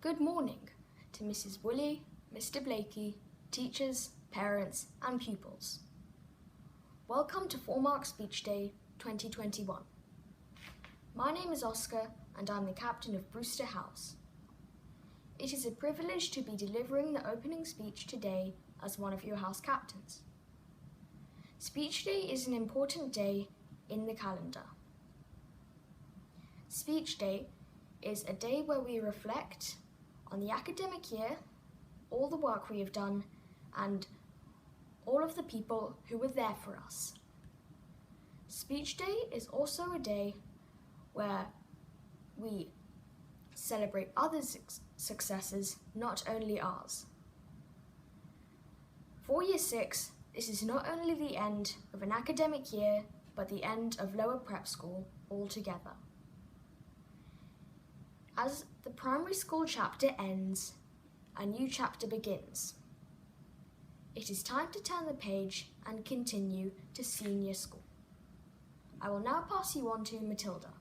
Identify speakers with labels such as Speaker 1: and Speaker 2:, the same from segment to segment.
Speaker 1: Good morning to Mrs. Woolley, Mr. Blakey, teachers, parents and pupils. Welcome to Foremarke Speech Day 2021. My name is Oscar and I'm the captain of Brewster House. It is a privilege to be delivering the opening speech today as one of your house captains. Speech Day is an important day in the calendar. Speech Day is a day where we reflect on the academic year, all the work we have done, and all of the people who were there for us. Speech Day is also a day where we celebrate others' successes, not only ours. For Year 6, this is not only the end of an academic year, but the end of lower prep school altogether. As the primary school chapter ends, a new chapter begins. It is time to turn the page and continue to senior school. I will now pass you on to Matilda.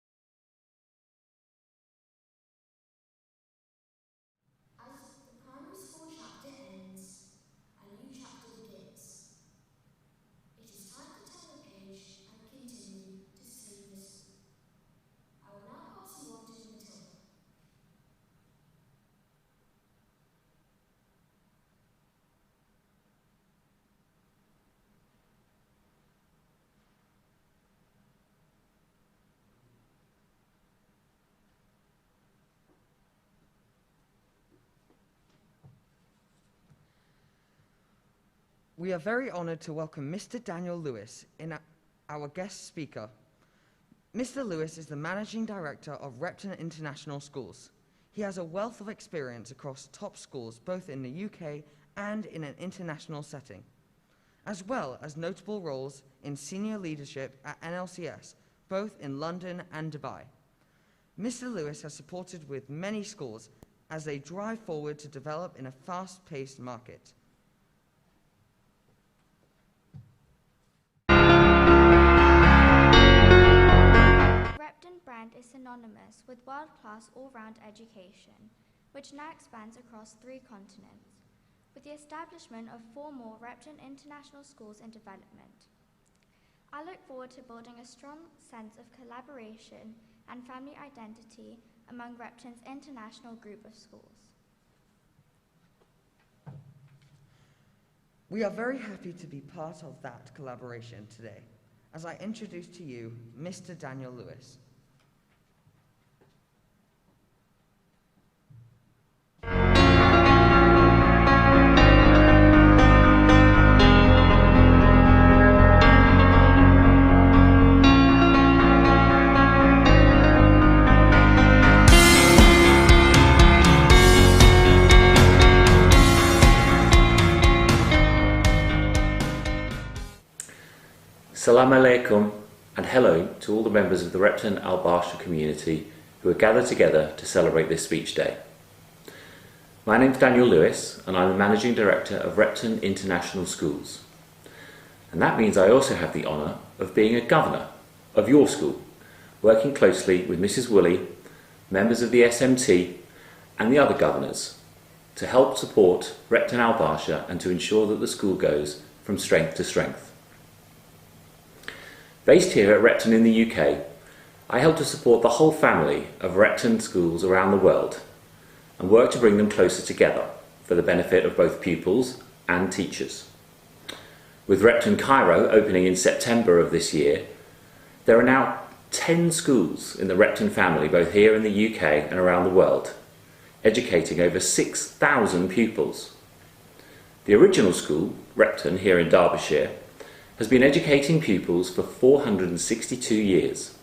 Speaker 1: As the primary school chapter ends, a new chapter begins. It is time to turn the page and continue to senior school. I will now pass you on to Matilda.
Speaker 2: We are very honoured to welcome Mr. Daniel Lewis in our guest speaker. Mr. Lewis is the Managing Director of Repton International Schools. He has a wealth of experience across top schools both in the UK and in an international setting, as well as notable roles in senior leadership at NLCS, both in London and Dubai. Mr. Lewis has supported with many schools as they drive forward to develop in a fast-paced market.
Speaker 3: Repton brand is synonymous with world-class all-round education, which now expands across 3 continents, with the establishment of 4 more Repton International Schools in development. I look forward to building a strong sense of collaboration and family identity among Repton's international group of schools.
Speaker 2: We are very happy to be part of that collaboration today, as I introduce to you Mr. Daniel Lewis.
Speaker 4: Assalamu alaikum and hello to all the members of the Repton Al Barsha community who are gathered together to celebrate this speech day. My name is Daniel Lewis and I'm the Managing Director of Repton International Schools. And that means I also have the honour of being a governor of your school, working closely with Mrs. Woolley, members of the SMT and the other governors to help support Repton Al Barsha and to ensure that the school goes from strength to strength. Based here at Repton in the UK, I help to support the whole family of Repton schools around the world and work to bring them closer together for the benefit of both pupils and teachers. With Repton Cairo opening in September of this year, there are now 10 schools in the Repton family, both here in the UK and around the world, educating over 6,000 pupils. The original school, Repton, here in Derbyshire, has been educating pupils for 462 years.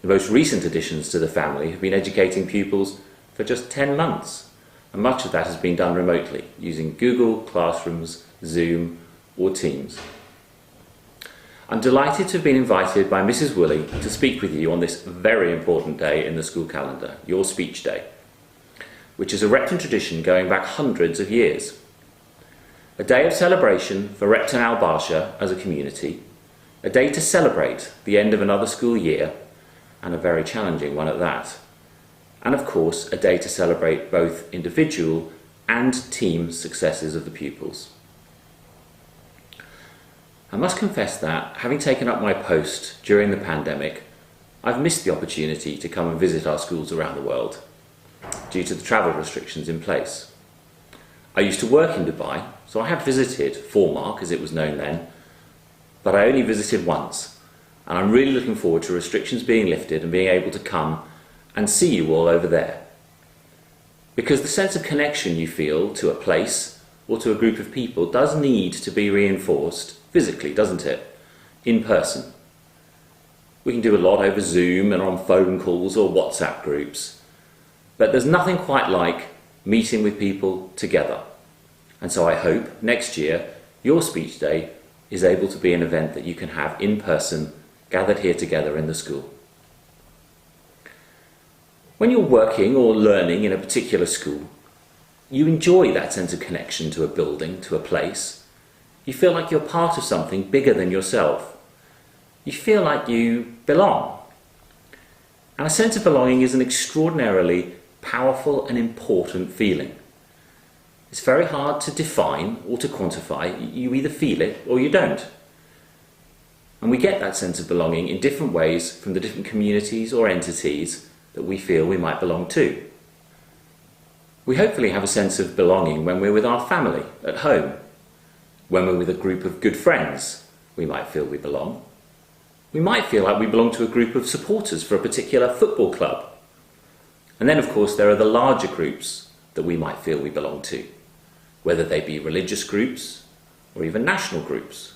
Speaker 4: The most recent additions to the family have been educating pupils for just 10 months, and much of that has been done remotely, using Google Classrooms, Zoom or Teams. I'm delighted to have been invited by Mrs. Woolley to speak with you on this very important day in the school calendar, your Speech Day, which is a Repton tradition going back hundreds of years. A day of celebration for Repton Al Barsha as a community, a day to celebrate the end of another school year, and a very challenging one at that. And of course, a day to celebrate both individual and team successes of the pupils. I must confess that, having taken up my post during the pandemic, I've missed the opportunity to come and visit our schools around the world due to the travel restrictions in place. I used to work in Dubai, so I have visited Foremarke, as it was known then, but I only visited once, and I'm really looking forward to restrictions being lifted and being able to come and see you all over there. Because the sense of connection you feel to a place or to a group of people does need to be reinforced physically, doesn't it? In person. We can do a lot over Zoom and on phone calls or WhatsApp groups, but there's nothing quite like meeting with people together. And so I hope next year your speech day is able to be an event that you can have in person, gathered here together in the school. When you're working or learning in a particular school, you enjoy that sense of connection to a building, to a place. You feel like you're part of something bigger than yourself. You feel like you belong. And a sense of belonging is an extraordinarily powerful and important feeling. It's very hard to define or to quantify. You either feel it or you don't. And we get that sense of belonging in different ways from the different communities or entities that we feel we might belong to. We hopefully have a sense of belonging when we're with our family at home. When we're with a group of good friends, we might feel we belong. We might feel like we belong to a group of supporters for a particular football club. And then, of course, there are the larger groups that we might feel we belong to, whether they be religious groups or even national groups.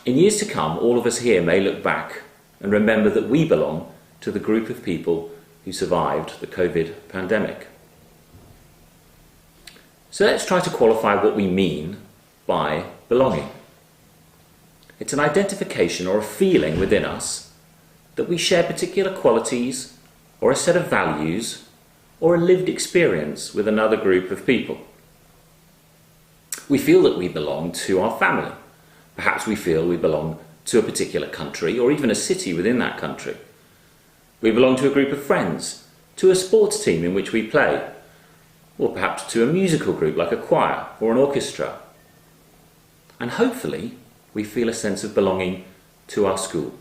Speaker 4: In years to come, all of us here may look back and remember that we belong to the group of people who survived the COVID pandemic. So let's try to qualify what we mean by belonging. It's an identification or a feeling within us that we share particular qualities or a set of values or a lived experience with another group of people. We feel that we belong to our family. Perhaps we feel we belong to a particular country or even a city within that country. We belong to a group of friends, to a sports team in which we play, or perhaps to a musical group like a choir or an orchestra. And hopefully, we feel a sense of belonging to our school.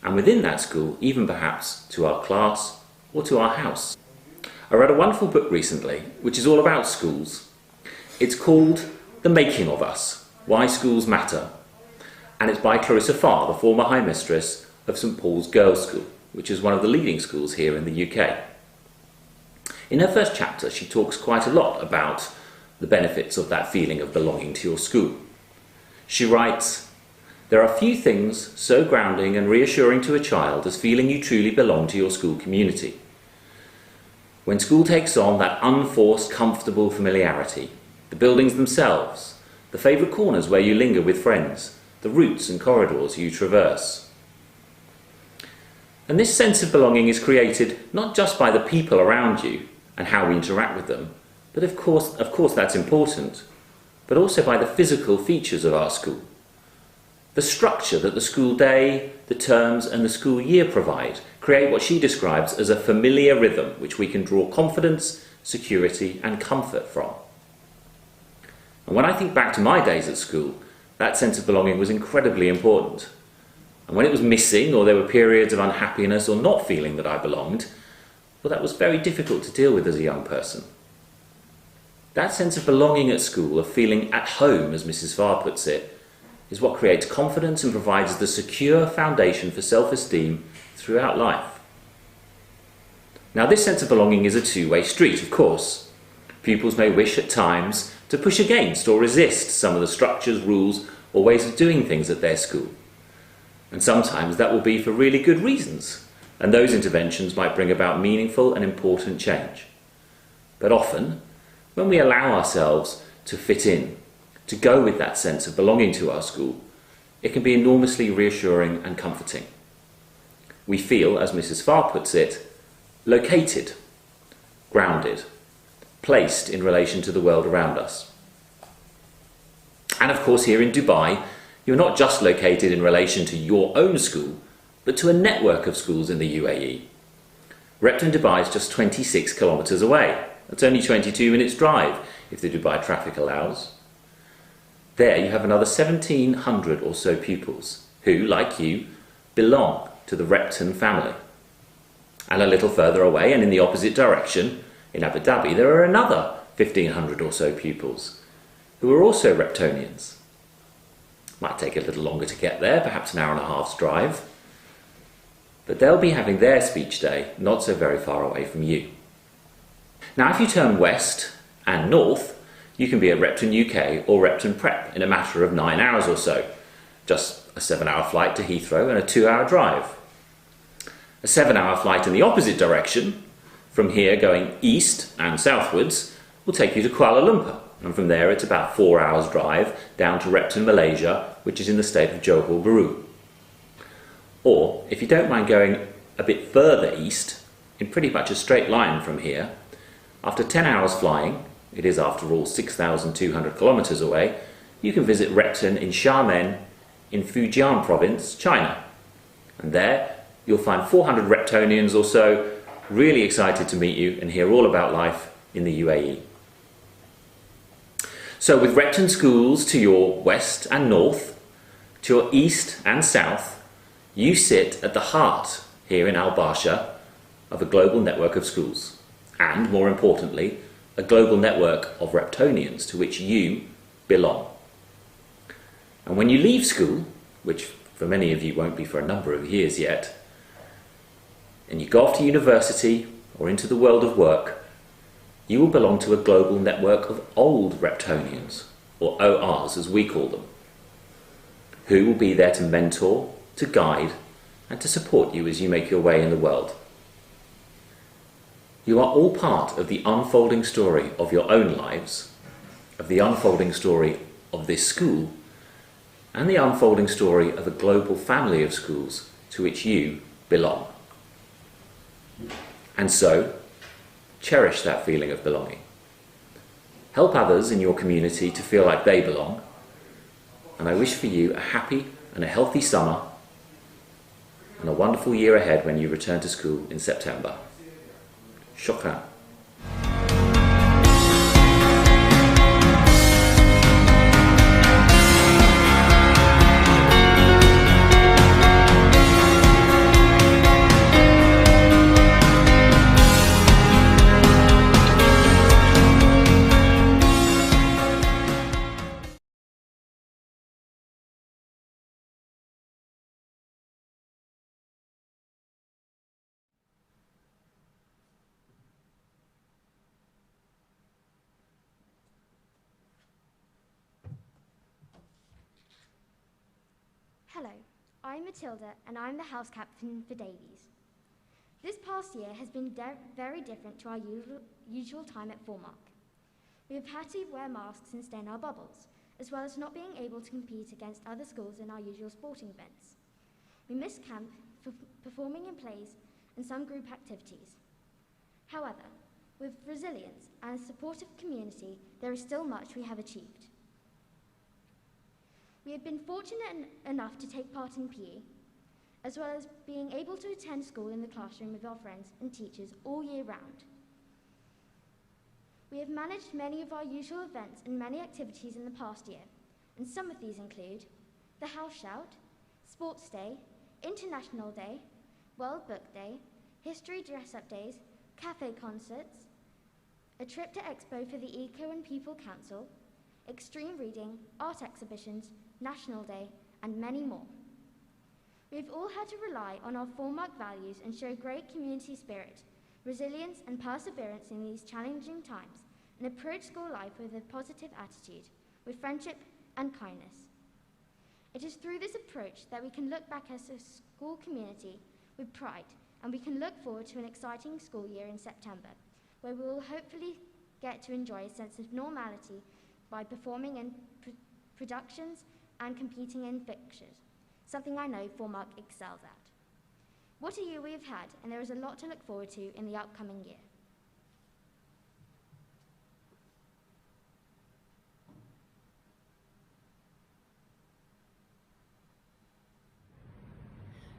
Speaker 4: And within that school, even perhaps to our class or to our house. I read a wonderful book recently, which is all about schools. It's called The Making of Us, Why Schools Matter. And it's by Clarissa Farr, the former High Mistress of St Paul's Girls' School, which is one of the leading schools here in the UK. In her first chapter, she talks quite a lot about the benefits of that feeling of belonging to your school. She writes, "There are few things so grounding and reassuring to a child as feeling you truly belong to your school community. When school takes on that unforced, comfortable familiarity, the buildings themselves, the favourite corners where you linger with friends, the routes and corridors you traverse." And this sense of belonging is created not just by the people around you and how we interact with them, but of course that's important, but also by the physical features of our school. The structure that the school day, the terms and the school year provide create what she describes as a familiar rhythm which we can draw confidence, security and comfort from. And when I think back to my days at school, that sense of belonging was incredibly important. And when it was missing or there were periods of unhappiness or not feeling that I belonged, well, that was very difficult to deal with as a young person. That sense of belonging at school, of feeling at home, as Mrs. Farr puts it, is what creates confidence and provides the secure foundation for self-esteem throughout life. Now, this sense of belonging is a two-way street, of course. Pupils may wish at times to push against or resist some of the structures, rules, or ways of doing things at their school. And sometimes that will be for really good reasons, and those interventions might bring about meaningful and important change. But often, when we allow ourselves to fit in, to go with that sense of belonging to our school, it can be enormously reassuring and comforting. We feel, as Mrs. Farr puts it, located, grounded, placed in relation to the world around us. And of course, here in Dubai, You're not just located in relation to your own school, but to a network of schools in the UAE. Repton Dubai is just 26 kilometres away. That's only 22 minutes drive if the Dubai traffic allows. There you have another 1,700 or so pupils who, like you, belong to the Repton family. And a little further away and in the opposite direction, in Abu Dhabi, there are another 1,500 or so pupils who are also Reptonians. Might take a little longer to get there, perhaps an hour and a half's drive. But they'll be having their speech day not so very far away from you. Now, if you turn west and north, you can be at Repton UK or Repton Prep in a matter of 9 hours or so. Just a 7-hour flight to Heathrow and a 2-hour drive. A 7-hour flight in the opposite direction, from here going east and southwards, will take you to Kuala Lumpur. And from there it's about 4 hours drive down to Repton, Malaysia, which is in the state of Johor Bahru. Or, if you don't mind going a bit further east, in pretty much a straight line from here, after 10 hours flying, it is after all 6,200 kilometres away, you can visit Repton in Xiamen in Fujian province, China. And there you'll find 400 Reptonians or so really excited to meet you and hear all about life in the UAE. So with Repton schools to your west and north, to your east and south, you sit at the heart here in Al Barsha of a global network of schools, and more importantly, a global network of Reptonians to which you belong. And when you leave school, which for many of you won't be for a number of years yet, and you go off to university or into the world of work, you will belong to a global network of old Reptonians, or ORs as we call them, who will be there to mentor, to guide, and to support you as you make your way in the world. You are all part of the unfolding story of your own lives, of the unfolding story of this school, and the unfolding story of a global family of schools to which you belong. And so, cherish that feeling of belonging. Help others in your community to feel like they belong, and I wish for you a happy and a healthy summer and a wonderful year ahead when you return to school in September. Shukran.
Speaker 5: Hello, I'm Matilda and I'm the house captain for Davies. This past year has been very different to our usual time at Foremarke. We have had to wear masks and stay in our bubbles, as well as not being able to compete against other schools in our usual sporting events. We missed camp for performing in plays and some group activities. However, with resilience and a supportive community, there is still much we have achieved. We have been fortunate enough to take part in PE, as well as being able to attend school in the classroom with our friends and teachers all year round. We have managed many of our usual events and many activities in the past year, and some of these include the House Shout, Sports Day, International Day, World Book Day, History Dress-Up Days, cafe concerts, a trip to Expo for the Eco and People Council, extreme reading, art exhibitions, National Day, and many more. We've all had to rely on our Foremarke values and show great community spirit, resilience and perseverance in these challenging times, and approach school life with a positive attitude, with friendship and kindness. It is through this approach that we can look back as a school community with pride, and we can look forward to an exciting school year in September, where we will hopefully get to enjoy a sense of normality by performing in productions and competing in fixtures, something I know Foremarke excels at. What a year we have had, and there is a lot to look forward to in the upcoming year.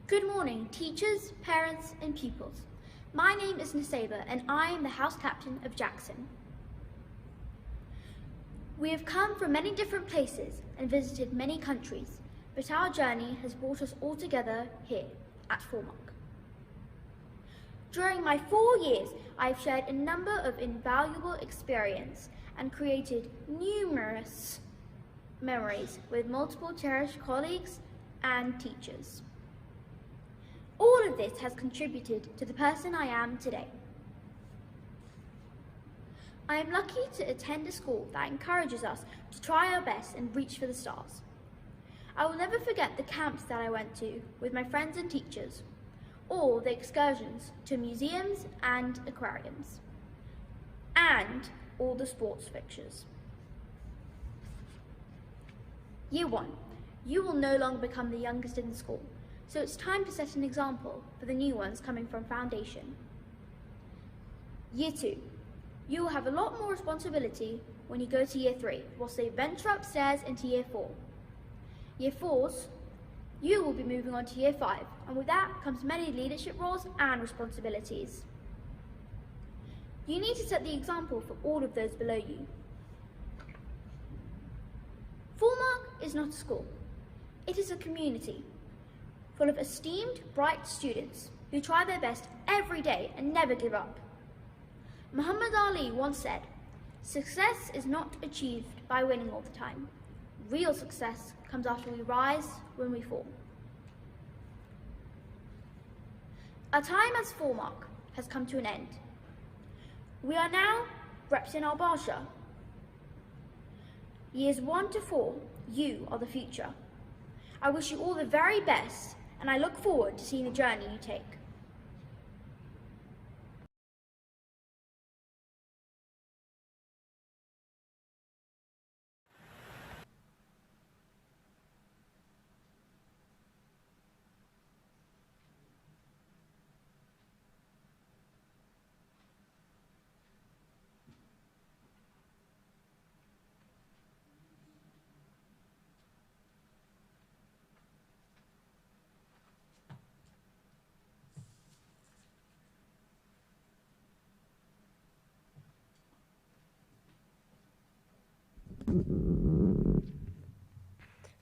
Speaker 6: Good morning, teachers, parents and pupils. My name is Naseba and I am the house captain of Jackson. We have come from many different places and visited many countries, but our journey has brought us all together here at Foremarke. During my 4 years, I've shared a number of invaluable experiences and created numerous memories with multiple cherished colleagues and teachers. All of this has contributed to the person I am today. I am lucky to attend a school that encourages us to try our best and reach for the stars. I will never forget the camps that I went to with my friends and teachers, or the excursions to museums and aquariums, and all the sports fixtures. Year 1, you will no longer become the youngest in the school, so it's time to set an example for the new ones coming from foundation. Year 2, you will have a lot more responsibility when you go to Year 3, whilst they venture upstairs into Year 4. Year 4s, you will be moving on to Year 5, and with that comes many leadership roles and responsibilities. You need to set the example for all of those below you. Foremarke is not a school. It is a community full of esteemed, bright students who try their best every day and never give up. Muhammad Ali once said, "Success is not achieved by winning all the time. Real success comes after we rise when we fall." Our time as Foremarke has come to an end. We are now reps in our Barsha. Years 1 to 4, you are the future. I wish you all the very best, and I look forward to seeing the journey you take.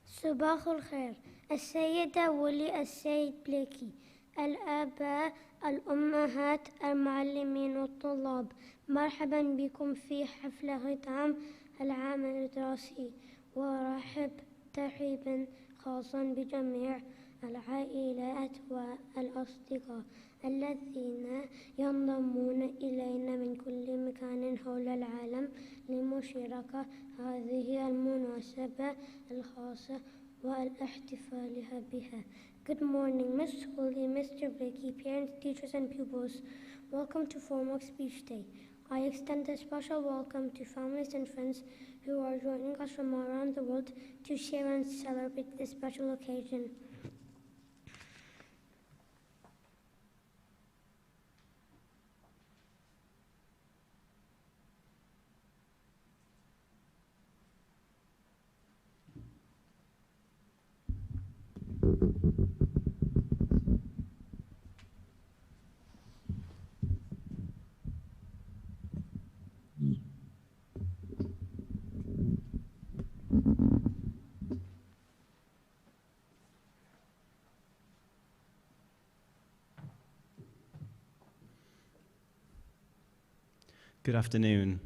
Speaker 7: صباح الخير السيدة ولي، السيد بليكي، الآباء، الأمهات، المعلمين والطلاب، مرحبا بكم في حفل ختام العام الدراسي، وأرحب ترحيبا خاصا بجميع العائلات والأصدقاء الذين ينضمون إلينا من كل مكان حول العالم لمشاركة هذه المناسبة الخاصة والاحتفال بها. Good morning, Ms. Woolley, Mr. Blakey, parents, teachers, and pupils. Welcome to Foremarke Speech Day. I extend a special welcome to families and friends who are joining us from around the world to share and celebrate this special occasion.
Speaker 8: Good afternoon.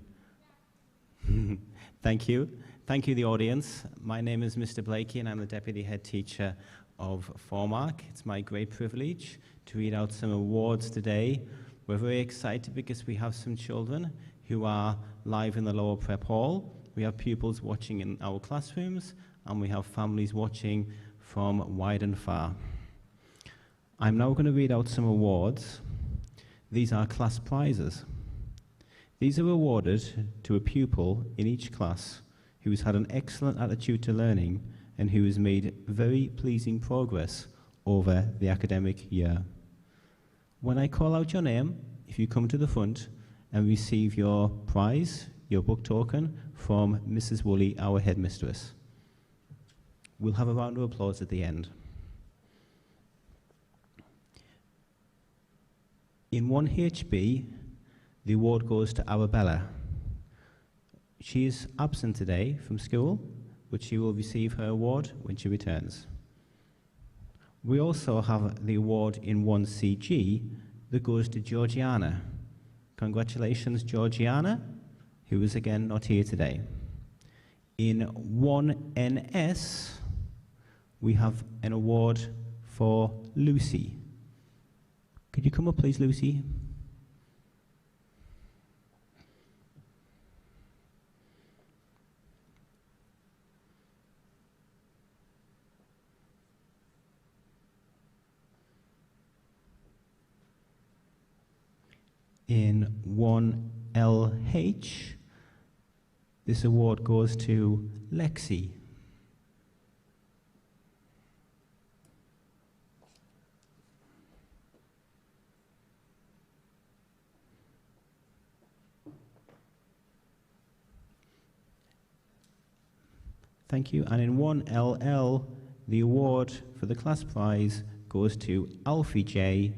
Speaker 8: Thank you. Thank you, the audience. My name is Mr. Blakey, and I'm the Deputy Head Teacher of Foremarke. It's my great privilege to read out some awards today. We're very excited because we have some children who are live in the lower prep hall. We have pupils watching in our classrooms, and we have families watching from wide and far. I'm now going to read out some awards. These are class prizes. These are awarded to a pupil in each class who has had an excellent attitude to learning and who has made very pleasing progress over the academic year. When I call out your name, if you come to the front and receive your prize, your book token, from Mrs. Woolley, our headmistress. We'll have a round of applause at the end. In 1HB, the award goes to Arabella. She is absent today from school, but she will receive her award when she returns. We also have the award in 1CG that goes to Georgiana. Congratulations, Georgiana, who is again not here today. In 1NS, we have an award for Lucy. Could you come up, please, Lucy? In 1LH, this award goes to Lexi. Thank you. And in 1LL, the award for the class prize goes to Alfie J.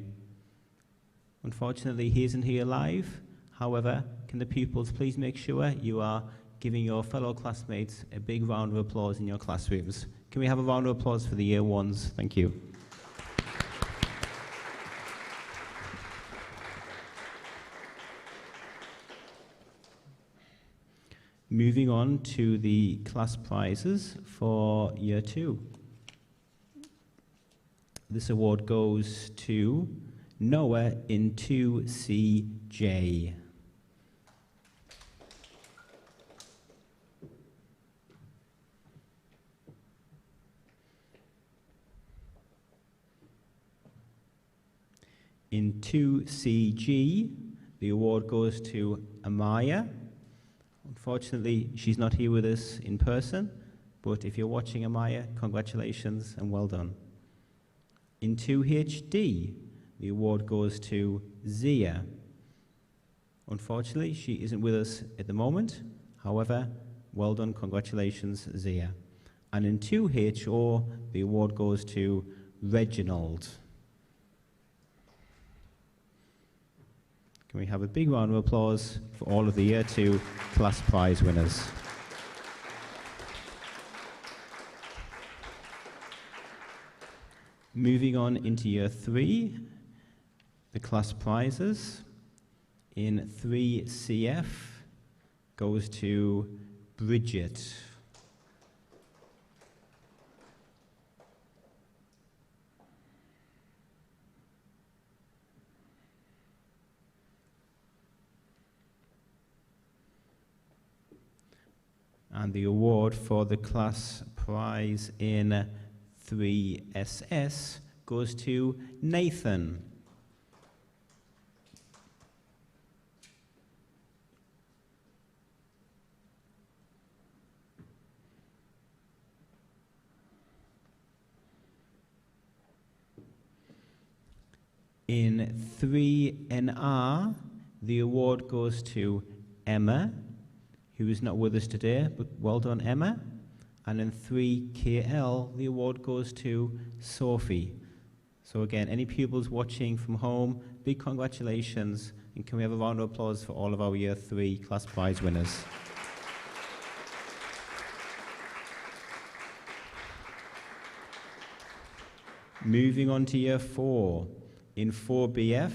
Speaker 8: Unfortunately, he isn't here live. However, can the pupils please make sure you are giving your fellow classmates a big round of applause in your classrooms? Can we have a round of applause for the year ones? Thank you. Moving on to the class prizes for year 2. This award goes to Noah in 2CJ. In 2CG, the award goes to Amaya. Unfortunately, she's not here with us in person, but if you're watching Amaya, congratulations and well done. In 2HD, the award goes to Zia. Unfortunately, she isn't with us at the moment. However, well done, congratulations, Zia. And in 2HO, the award goes to Reginald. Can we have a big round of applause for all of the Year 2 class prize winners? Moving on into Year 3, the class prizes in 3CF goes to Bridget. And the award for the class prize in 3SS goes to Nathan. In 3NR, the award goes to Emma, who is not with us today, but well done, Emma. And in 3KL, the award goes to Sophie. So again, any pupils watching from home, big congratulations, and can we have a round of applause for all of our Year 3 class prize winners? Moving on to Year 4. In 4BF,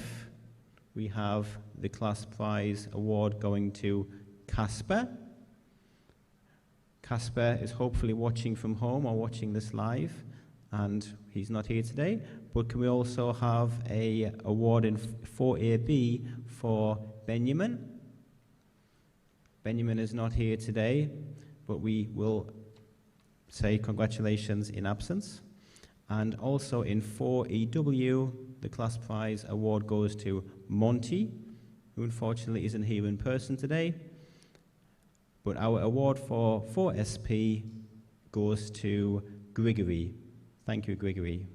Speaker 8: we have the class prize award going to Casper. Casper is hopefully watching from home or watching this live, and he's not here today. But can we also have an award in 4AB for Benjamin? Benjamin is not here today, but we will say congratulations in absence. And also in 4EW, the class prize award goes to Monty, who unfortunately isn't here in person today. But our award for 4SP goes to Grigory. Thank you, Grigory.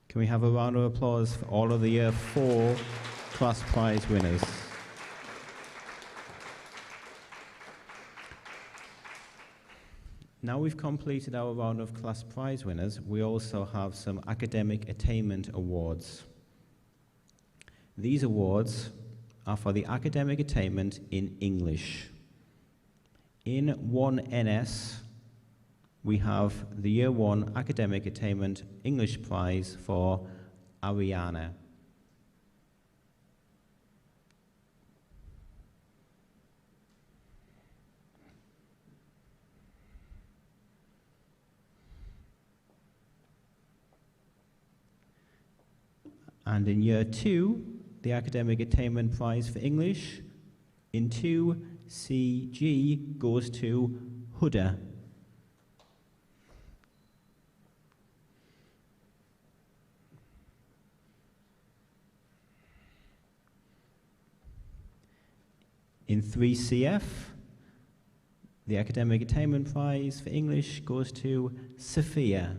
Speaker 8: Can we have a round of applause for all of the Year 4 class prize winners? Now we've completed our round of class prize winners, we also have some academic attainment awards. These awards are for the academic attainment in English. In 1NS, we have the Year 1 Academic Attainment English Prize for Ariana. And in Year 2, the Academic Attainment Prize for English in 2CG goes to Huda. In 3CF, the Academic Attainment Prize for English goes to Sophia.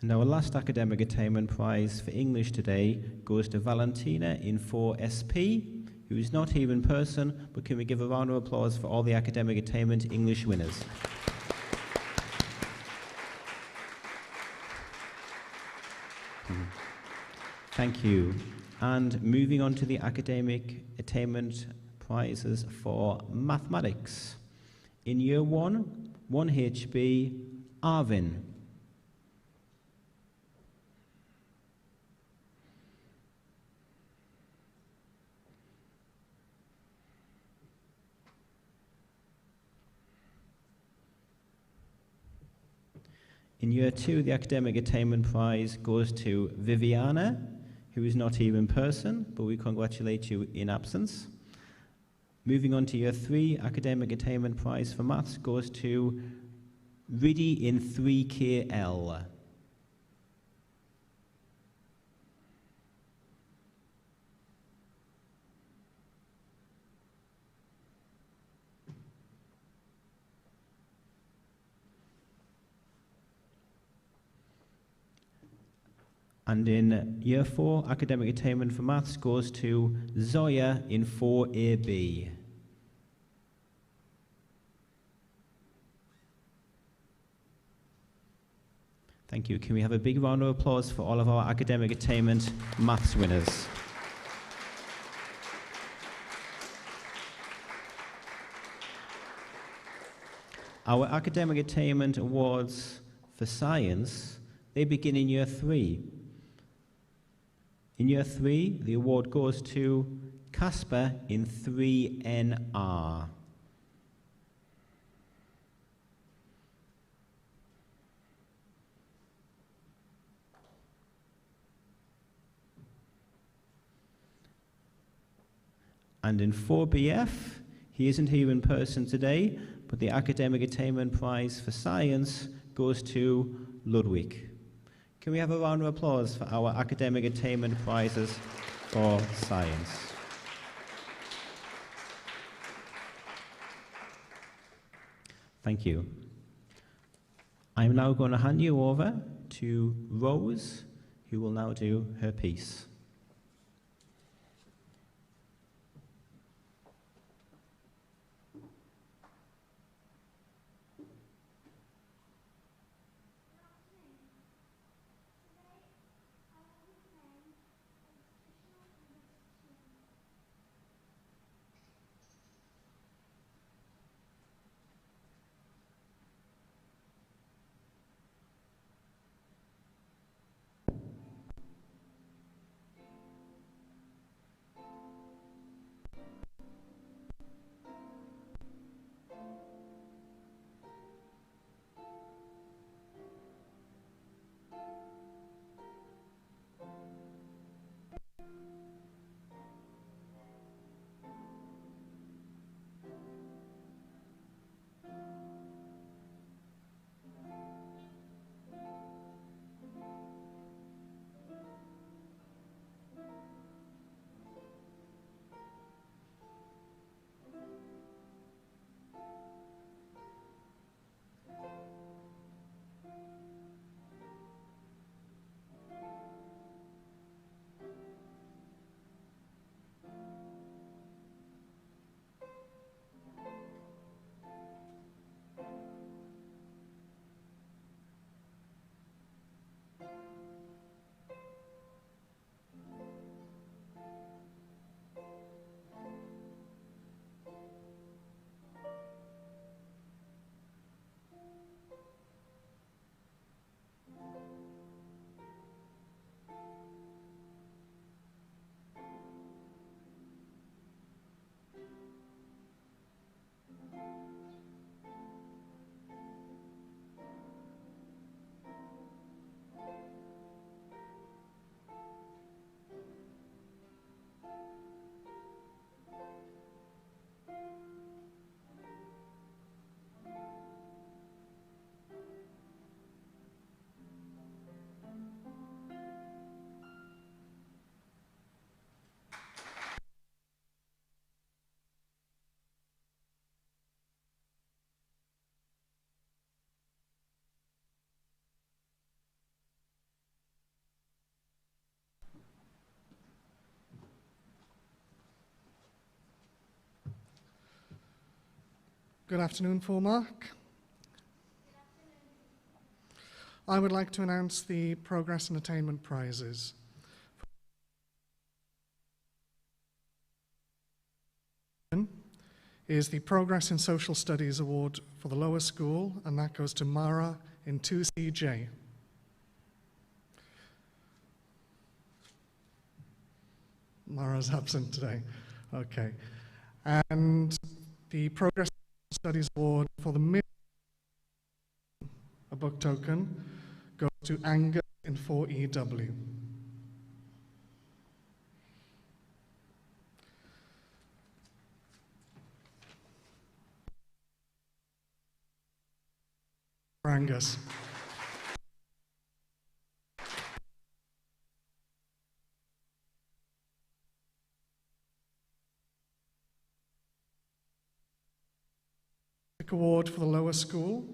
Speaker 8: And our last Academic Attainment Prize for English today goes to Valentina in 4SP, who is not here in person, but can we give a round of applause for all the Academic Attainment English winners? Thank you. And moving on to the Academic Attainment Prizes for Mathematics. In Year 1, 1HB, Arvin. In Year 2, the Academic Attainment Prize goes to Viviana, who is not here in person, but we congratulate you in absence. Moving on to Year 3, Academic Attainment Prize for Maths goes to Riddy in 3KL. And in Year 4, Academic Attainment for Maths goes to Zoya in 4AB. Thank you. Can we have a big round of applause for all of our Academic Attainment Maths winners? Our Academic Attainment Awards for Science, they begin in Year 3. In Year 3, the award goes to Casper in 3NR. And in 4BF, he isn't here in person today, but the Academic Attainment Prize for Science goes to Ludwig. Can we have a round of applause for our Academic Attainment Prizes for Science? Thank you. I'm now going to hand you over to Rose, who will now do her piece.
Speaker 9: Good afternoon, Foremarke. I would like to announce the Progress and Attainment Prizes. Is the Progress in Social Studies Award for the lower school, and that goes to Mara in 2CJ. Mara's absent today. Okay. And the Progress in Social Studies Award for the middle, a book token, goes to Angus in 4EW. Angus. Award for the lower school,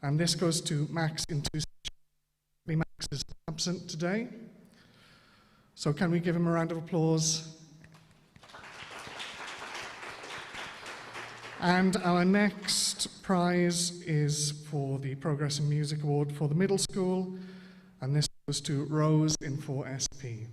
Speaker 9: and this goes to Max in 2. Max is absent today, so can we give him a round of applause? And our next prize is for the Progress in Music Award for the middle school, and this goes to Rose in 4SP.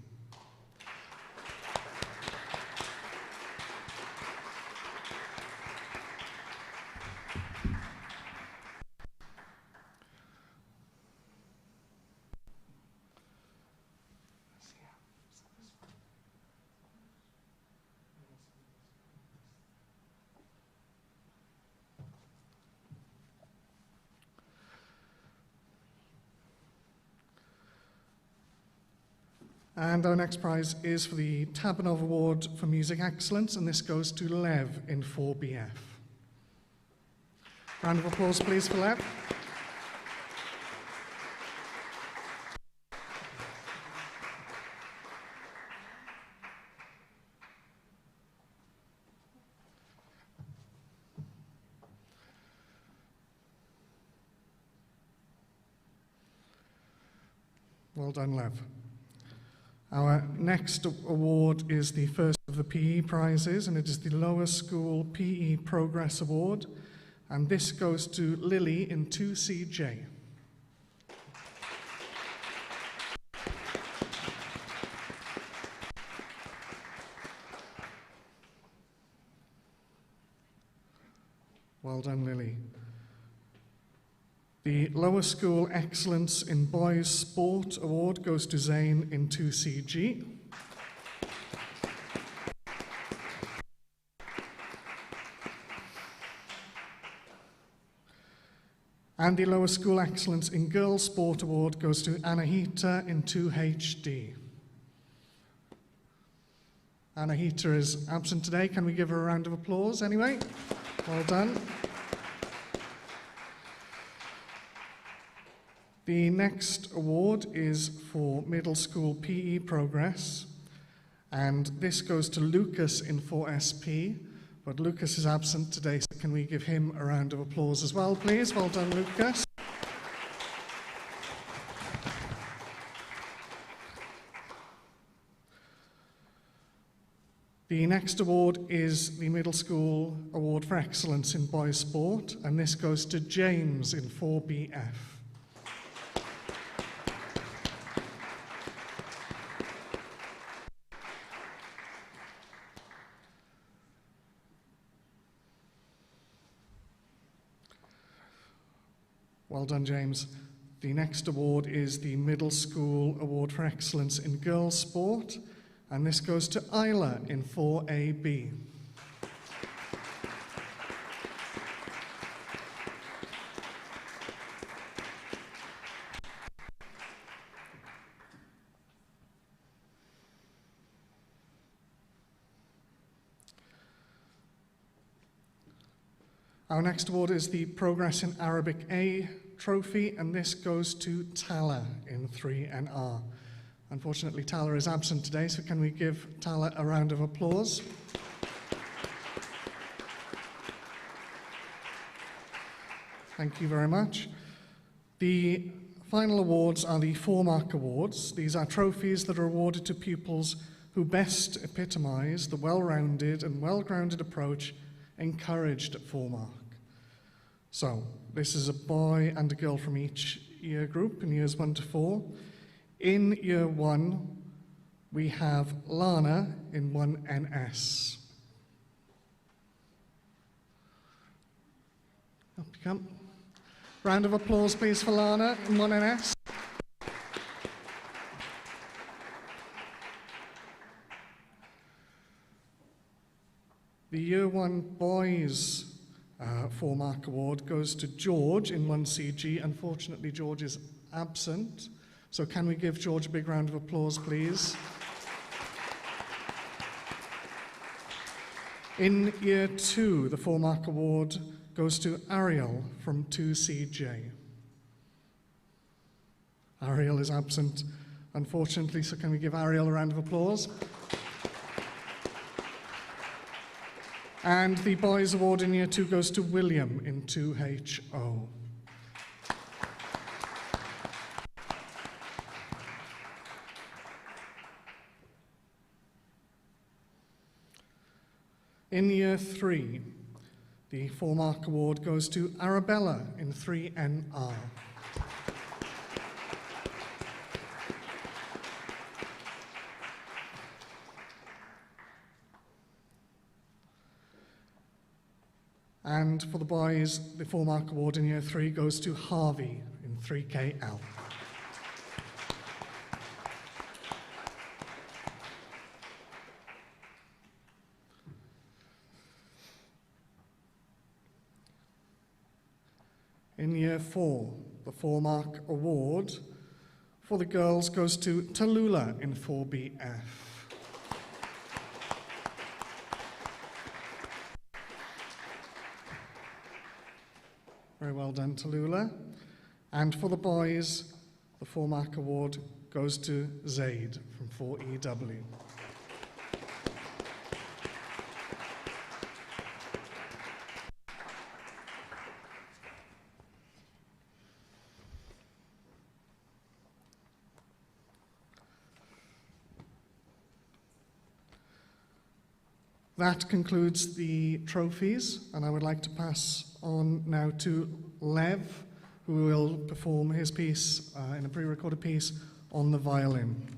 Speaker 9: And our next prize is for the Tabanov Award for Music Excellence, and this goes to Lev in 4BF. Round of applause, please, for Lev. Well done, Lev. Our next award is the first of the PE prizes, and it is the Lower School PE Progress Award, and this goes to Lily in 2CJ. Well done, Lily. The Lower School Excellence in Boys Sport Award goes to Zane in 2CG. And the Lower School Excellence in Girls Sport Award goes to Anahita in 2HD. Anahita is absent today. Can we give her a round of applause anyway? Well done. The next award is for Middle School PE Progress, and this goes to Lucas in 4SP, but Lucas is absent today, so can we give him a round of applause as well, please? Well done, Lucas. The next award is the Middle School Award for Excellence in Boys Sport, and this goes to James in 4BF. Well done, James. The next award is the Middle School Award for Excellence in Girls Sport, and this goes to Isla in 4AB. Our next award is the Progress in Arabic A trophy, and this goes to Tala in 3NR. Unfortunately, Tala is absent today, so can we give Tala a round of applause? Thank you very much. The final awards are the Foremarke Awards. These are trophies that are awarded to pupils who best epitomise the well-rounded and well-grounded approach encouraged at Foremarke. So, this is a boy and a girl from each year group in years 1 to 4. In year 1, we have Lana in 1NS. Up you come. Round of applause, please, for Lana in 1NS. The Year 1 Boys Foremarke Award goes to George in 1CG. Unfortunately, George is absent. So can we give George a big round of applause, please? In Year 2, the Foremarke Award goes to Ariel from 2CJ. Ariel is absent, unfortunately, so can we give Ariel a round of applause? And the Boys Award in Year 2 goes to William in 2HO. In Year 3, the Foremarke Award goes to Arabella in 3NR. And for the boys, the Foremarke Award in Year 3 goes to Harvey in 3KL. In Year 4, the Foremarke Award for the girls goes to Tallulah in 4BF. Very well done, Tallulah. And for the boys, the Foremarke Award goes to Zaid from 4EW. That concludes the trophies, and I would like to pass on now to Lev, who will perform his piece in a pre-recorded piece on the violin.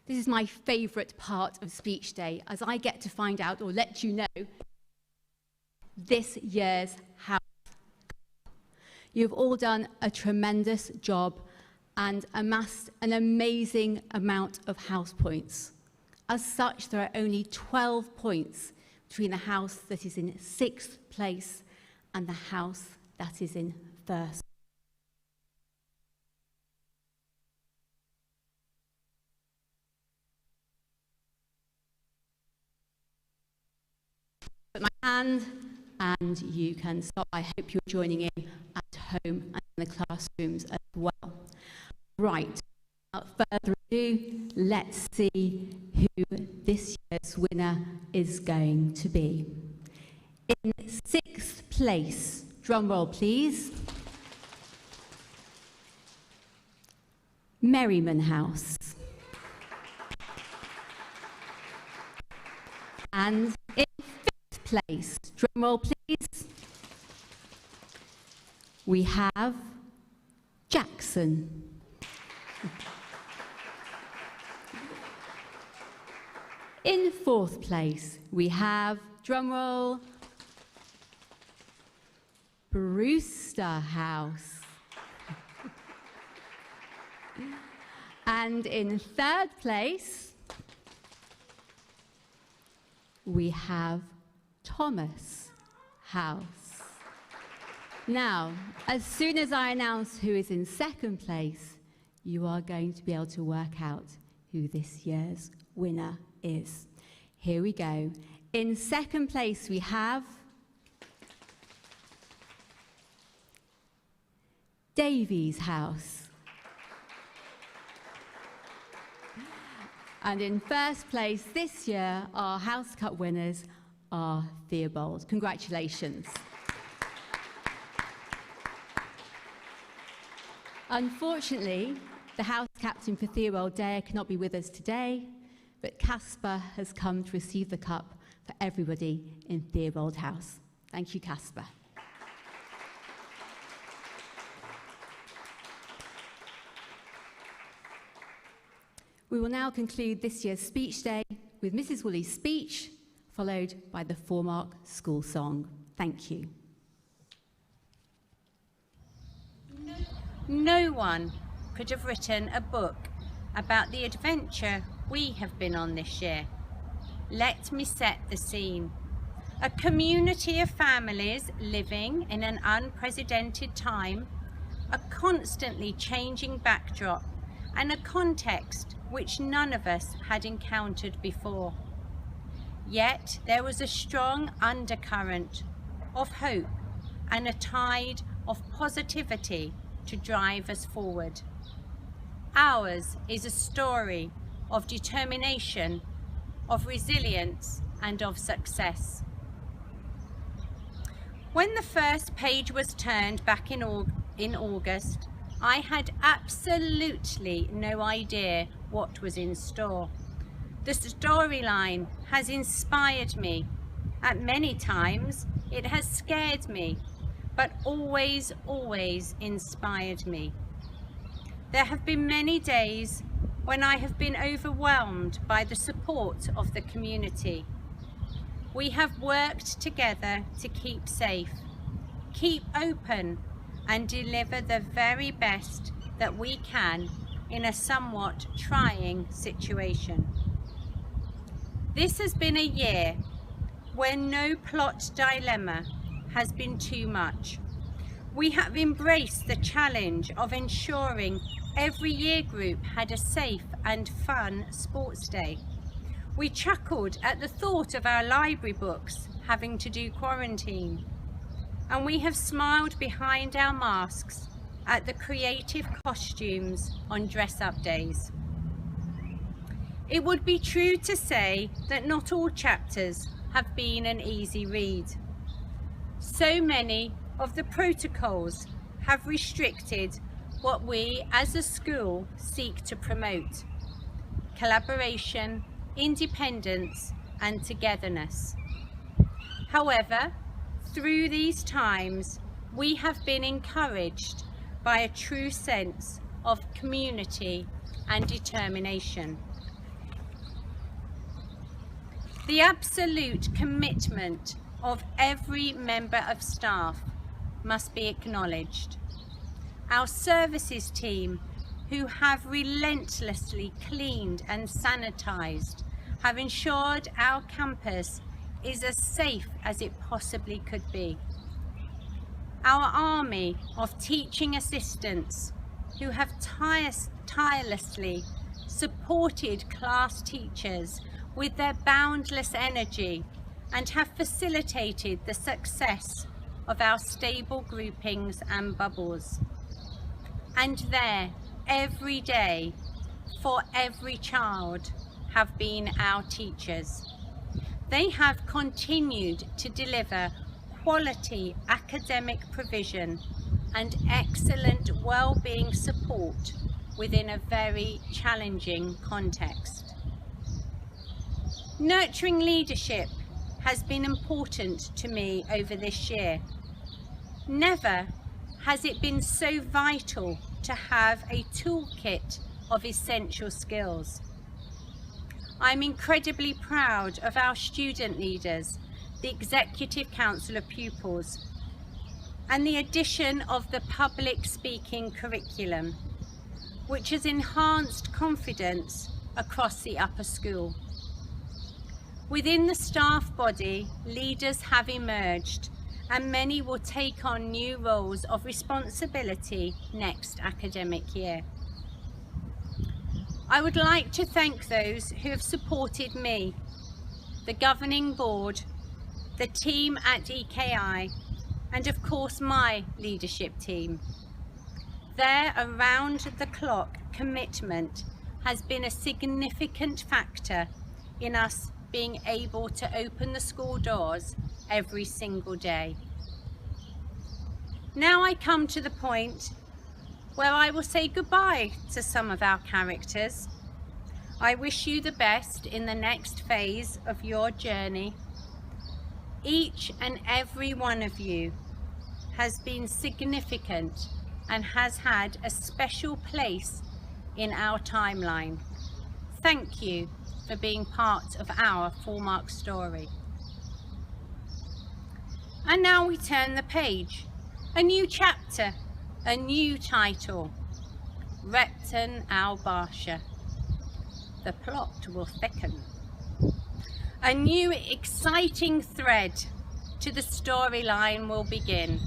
Speaker 10: This is my favourite part of speech day, as I get to find out or let you know this year's house. You've all done a tremendous job and amassed an amazing amount of house points. As such, there are only 12 points between the house that is in 6th place and the house that is in 1st. Put my hand and you can stop. I hope you're joining in at home and in the classrooms as well. Right, without further ado, let's see who this year's winner is going to be. In 6th place, drum roll please, Merriman House. And in 5th place, drum roll please, we have Jackson. In 4th place, we have, drum roll, Brewster House. And in 3rd place, we have Thomas House. Now, as soon as I announce who is in 2nd place, you are going to be able to work out who this year's winner is. Here we go. In 2nd place, we have Davies House. And in 1st place this year, our House Cup winners are Theobald. Congratulations. Unfortunately, the house captain for Theobald Dare cannot be with us today, but Casper has come to receive the cup for everybody in Theobald House. Thank you, Casper. We will now conclude this year's speech day with Mrs. Woolley's speech, followed by the Foremarke school song. Thank you.
Speaker 11: No one could have written a book about the adventure we have been on this year. Let me set the scene. A community of families living in an unprecedented time, a constantly changing backdrop, and a context which none of us had encountered before. Yet there was a strong undercurrent of hope and a tide of positivity to drive us forward. Ours is a story of determination, of resilience, and of success. When the first page was turned back in August, I had absolutely no idea what was in store. The storyline has inspired me. At many times, it has scared me, but always, always inspired me. There have been many days when I have been overwhelmed by the support of the community. We have worked together to keep safe, keep open, and deliver the very best that we can in a somewhat trying situation. This has been a year where no plot dilemma has been too much. We have embraced the challenge of ensuring every year group had a safe and fun sports day. We chuckled at the thought of our library books having to do quarantine. And we have smiled behind our masks at the creative costumes on dress-up days. It would be true to say that not all chapters have been an easy read. So many of the protocols have restricted what we as a school seek to promote: collaboration, independence, and togetherness. However, through these times, we have been encouraged by a true sense of community and determination. The absolute commitment of every member of staff must be acknowledged. Our services team, who have relentlessly cleaned and sanitised, have ensured our campus is as safe as it possibly could be. Our army of teaching assistants, who have tirelessly supported class teachers with their boundless energy and have facilitated the success of our stable groupings and bubbles. And there, every day, for every child, have been our teachers. They have continued to deliver quality academic provision and excellent well-being support within a very challenging context. Nurturing leadership has been important to me over this year. Never has it been so vital to have a toolkit of essential skills. I'm incredibly proud of our student leaders, the Executive Council of Pupils, and the addition of the public speaking curriculum, which has enhanced confidence across the upper school. Within the staff body, leaders have emerged, and many will take on new roles of responsibility next academic year. I would like to thank those who have supported me, the governing board, the team at EKI, and of course my leadership team. Their around-the-clock commitment has been a significant factor in us being able to open the school doors every single day. Now I come to the point where I will say goodbye to some of our characters. I wish you the best in the next phase of your journey. Each and every one of you has been significant and has had a special place in our timeline. Thank you for being part of our Foremarke story. And now we turn the page. A new chapter, a new title. Repton al-Barsha. The plot will thicken. A new exciting thread to the storyline will begin.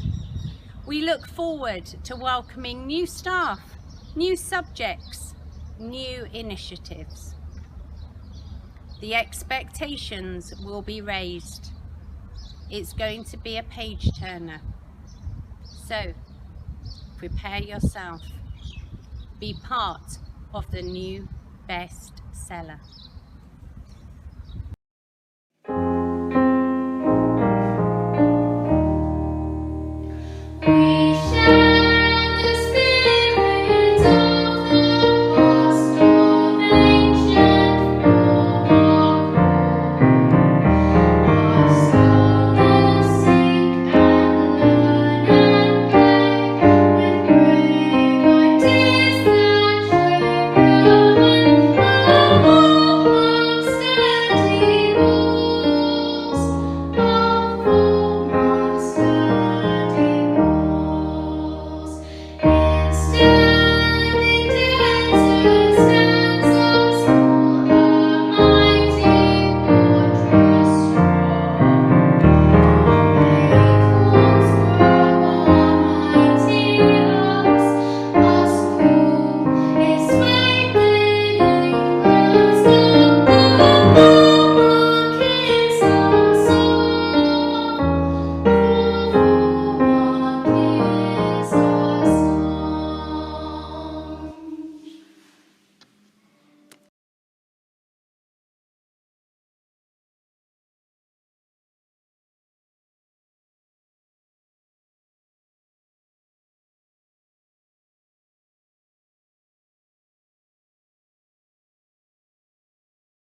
Speaker 11: We look forward to welcoming new staff, new subjects, new initiatives. The expectations will be raised. It's going to be a page turner. So, prepare yourself. Be part of the new bestseller.